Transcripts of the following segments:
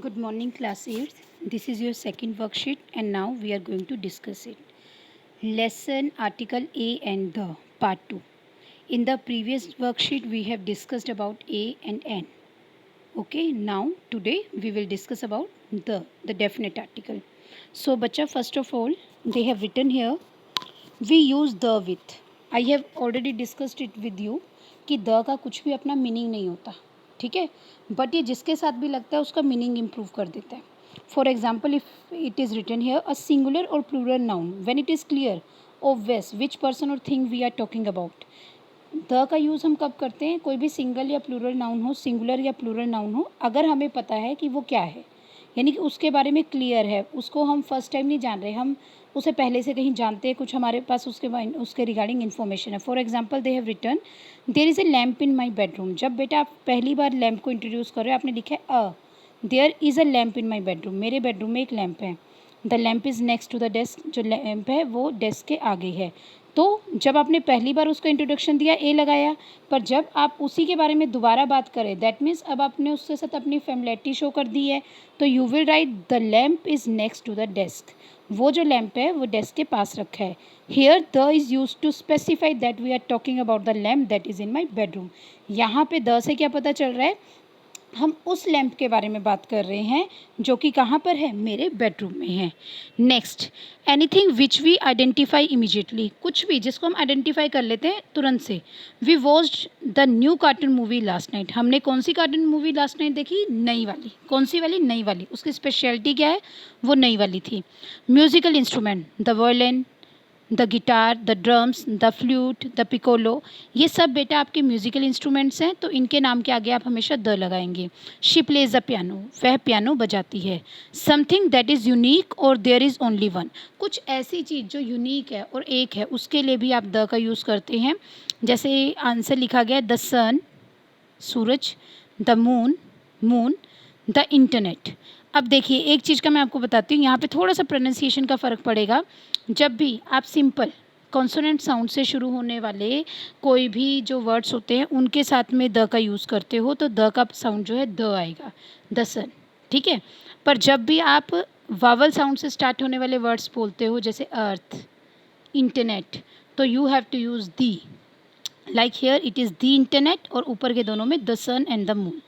Good morning, class 8th. This is your second worksheet, and now we are going to discuss it. Lesson Article A and the, Part 2. In the previous worksheet, we have discussed about A and N. Okay, now today we will discuss about the definite article. So, bacha, first of all, they have written here, we use the with. I have already discussed it with you कि the का कुछ भी अपना meaning नहीं होता, ठीक है, but ये जिसके साथ भी लगता है उसका मीनिंग इम्प्रूव कर देता है. For example, if it is written here a singular और plural noun when it is clear obvious which person और thing we are talking about. The का यूज़ हम कब करते हैं? कोई भी सिंगल या प्लूरल नाउन हो, सिंगुलर या प्लूरल नाउन हो, अगर हमें पता है कि वो क्या है, यानी कि उसके बारे में क्लियर है, उसको हम फर्स्ट टाइम नहीं जान रहे, हम उसे पहले से कहीं जानते हैं, कुछ हमारे पास उसके रिगार्डिंग इन्फॉर्मेशन है. For example, they have written there is a lamp in my bedroom. जब बेटा आप पहली बार लैम्प को इंट्रोड्यूस कर रहे हो, आपने लिखा है there is a lamp in my bedroom. मेरे बेडरूम में एक लैम्प है. The lamp is next to the desk. जो लैम्प है वो डेस्क के आगे है. तो जब आपने पहली बार उसको इंट्रोडक्शन दिया, ए लगाया, पर जब आप उसी के बारे में दोबारा बात करें, दैट मीन्स अब आपने उसके साथ अपनी फेमिलियरिटी शो कर दी है, तो you will write the lamp is next to the desk. वो जो लैम्प है वो डेस्क के पास रखा है. Here the is use to specify that we are talking about the lamp that is in my bedroom. यहाँ पे द से क्या पता चल रहा है? हम उस लैम्प के बारे में बात कर रहे हैं जो कि कहाँ पर है? मेरे बेडरूम में है. Next, anything which we identify immediately. कुछ भी जिसको हम आइडेंटिफाई कर लेते हैं तुरंत से. We watched the new cartoon movie last night. हमने कौन सी कार्टून मूवी लास्ट नाइट देखी? नई वाली. कौन सी वाली? नई वाली. उसकी स्पेशलिटी क्या है? वो नई वाली थी. Musical instrument, the violin, the guitar, the drums, the flute, the Piccolo, ये सब बेटा आपके म्यूज़िकल इंस्ट्रूमेंट्स हैं, तो इनके नाम के आगे आप हमेशा द लगाएंगे. शी प्लेज द पियानो, वह पियानो बजाती है. समथिंग दैट इज़ यूनिक और देयर इज़ ओनली वन. कुछ ऐसी चीज़ जो यूनिक है और एक है, उसके लिए भी आप द का यूज़ करते हैं. जैसे आंसर लिखा गया है द सन, सूरज, the moon, moon, the internet. अब देखिए एक चीज़ का मैं आपको बताती हूँ, यहाँ पे थोड़ा सा प्रोनाउंसिएशन का फ़र्क पड़ेगा. जब भी आप सिंपल कॉन्सोनेंट साउंड से शुरू होने वाले कोई भी जो वर्ड्स होते हैं उनके साथ में द का यूज़ करते हो तो द का साउंड जो है द आएगा, द सन, ठीक है. पर जब भी आप वावल साउंड से स्टार्ट होने वाले वर्ड्स बोलते हो जैसे अर्थ, इंटरनेट, तो you have to use the. Like here it is the internet और ऊपर के दोनों में the sun and the moon.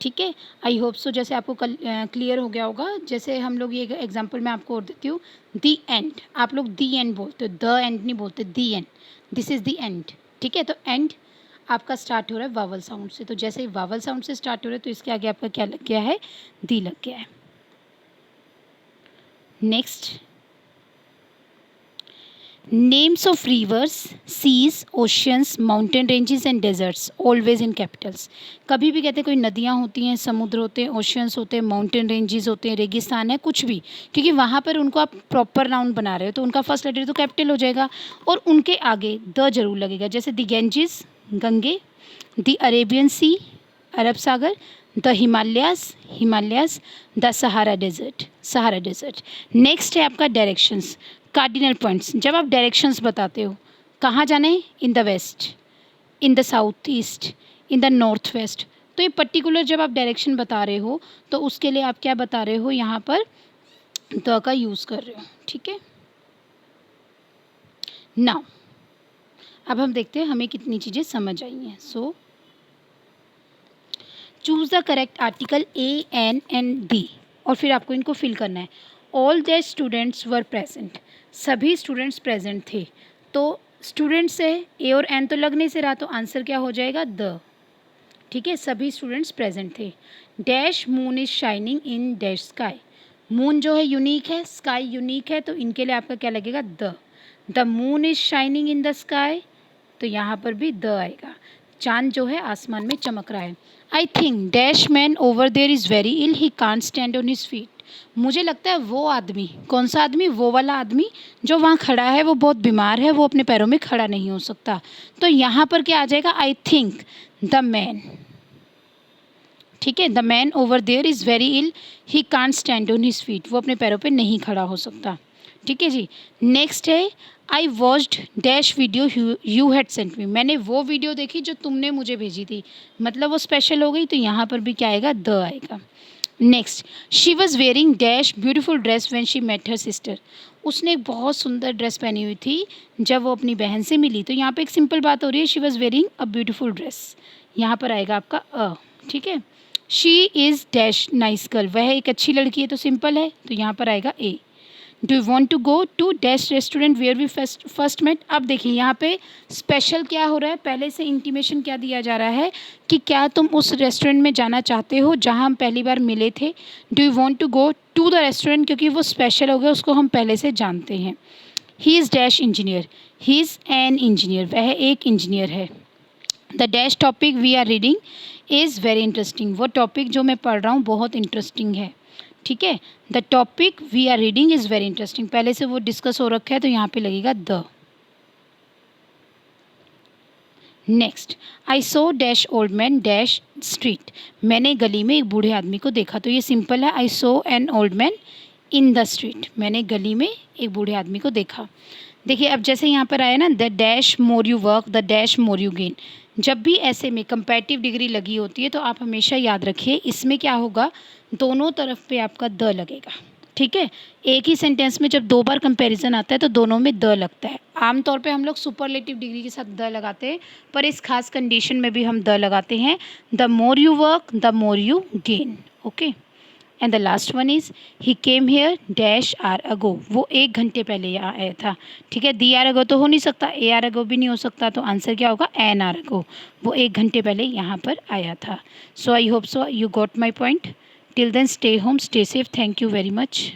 ठीक है, आई होप सो जैसे आपको कल क्लियर हो गया होगा. जैसे हम लोग ये एग्जांपल मैं आपको और देती हूँ, दी एंड, आप लोग दी एंड बोलते हो, द एंड नहीं बोलते, the end, this is the end. ठीक है, तो एंड आपका स्टार्ट हो रहा है वावल साउंड से, तो जैसे ही वावल साउंड से स्टार्ट हो रहा है तो इसके आगे आपका क्या लग गया है? दी लग गया है. Next, names of rivers, seas, oceans, mountain ranges and deserts always in capitals. कभी भी कहते हैं कोई नदियाँ होती हैं, समुद्र होते हैं, ओशियंस होते हैं, माउंटेन रेंजेस होते हैं, रेगिस्तान है, कुछ भी, क्योंकि वहाँ पर उनको आप प्रॉपर नाउन बना रहे हो तो उनका फर्स्ट लेटर तो कैपिटल हो जाएगा और उनके आगे द जरूर लगेगा. जैसे the Ganges, Ganga, the Arabian Sea, अरब सागर, the Himalayas, Himalayas, the Sahara desert, Sahara desert. Next है आपका डायरेक्शंस, कार्डिनल पॉइंट्स. जब आप डायरेक्शंस बताते हो कहाँ जाना है, in the west, in the south east, in the north west, तो ये पर्टिकुलर जब आप डायरेक्शन बता रहे हो तो उसके लिए आप क्या बता रहे हो? यहाँ पर द का यूज़ कर रहे हो. ठीक है, नाउ अब हम देखते हैं हमें कितनी चीज़ें समझ आई हैं. So choose the correct article a, an and the, और फिर आपको इनको फिल करना है. All the students were present, सभी स्टूडेंट्स प्रेजेंट थे. तो स्टूडेंट से ए और एन तो लग नहीं से रहा, तो आंसर क्या हो जाएगा? द. ठीक है, सभी स्टूडेंट्स प्रेजेंट थे. Dash moon is shining in dash sky. Moon जो है यूनिक है, स्काई यूनिक है, तो इनके लिए आपका क्या लगेगा? The. The moon is shining in the sky, तो यहाँ पर भी द आएगा. चांद जो है आसमान में चमक रहा है. I think dash man over there is very ill, he can't stand on his feet. मुझे लगता है वो आदमी, कौन सा आदमी? वो वाला आदमी जो वहाँ खड़ा है वो बहुत बीमार है, वो अपने पैरों में खड़ा नहीं हो सकता. तो यहाँ पर क्या आ जाएगा? I think the man. ठीक है, the man over there is very ill, he can't stand on his feet, वो अपने पैरों पे नहीं खड़ा हो सकता. ठीक है जी. नेक्स्ट है I watched dash video you had sent me, मैंने वो वीडियो देखी जो तुमने मुझे भेजी थी, मतलब वो स्पेशल हो गई, तो यहाँ पर भी क्या आएगा? द आएगा. Next, she was wearing dash beautiful dress when she met her sister. उसने एक बहुत सुंदर ड्रेस पहनी हुई थी जब वो अपनी बहन से मिली। तो यहाँ पे एक सिंपल बात हो रही है, she was wearing a beautiful dress. यहाँ पर आएगा आपका अ, ठीक है। She is dash nice girl, वह एक अच्छी लड़की है, तो सिंपल है, तो यहाँ पर आएगा a. Do you want to go to dash restaurant where we first met. अब देखिए यहाँ पे स्पेशल क्या हो रहा है, पहले से इंटीमेशन क्या दिया जा रहा है कि क्या तुम उस रेस्टोरेंट में जाना चाहते हो जहाँ हम पहली बार मिले थे। Do you want to go to the restaurant, क्योंकि वो स्पेशल हो गया, उसको हम पहले से जानते हैं। He is dash engineer, he is an engineer, वह एक इंजीनियर है। The dash topic we are reading is very interesting, वो टॉपिक जो मैं पढ़ रहा हूँ बहुत इंटरेस्टिंग है, ठीक है। The topic we are reading is very interesting, पहले से वो डिस्कस हो रखा है, तो यहाँ पे लगेगा the. Next, I so dash old man dash street, मैंने गली में एक बूढ़े आदमी को देखा। तो ये सिंपल है, I saw an old man in the street, मैंने गली में एक बूढ़े आदमी को देखा। देखिए अब जैसे यहाँ पर आया ना, the dash more you work the dash more you gain, जब भी ऐसे में कंपैरेटिव डिग्री लगी होती है तो आप हमेशा याद रखिए इसमें क्या होगा, दोनों तरफ पे आपका द लगेगा, ठीक है। एक ही सेंटेंस में जब दो बार कंपैरिजन आता है तो दोनों में द लगता है। आमतौर पे हम लोग सुपरलेटिव डिग्री के साथ द लगाते हैं, पर इस खास कंडीशन में भी हम द लगाते हैं। The more you work the more you gain, okay. And the last one is he came here dash hour ago, वो 1 घंटे पहले यहाँ आया था, ठीक है। दी आर अगो तो हो नहीं सकता, ए आर अगो भी नहीं हो सकता, तो आंसर क्या होगा, एन आर अगो, वो 1 घंटे पहले यहाँ पर आया था। So I hope so you got my point. Till then stay home, stay safe, thank you very much.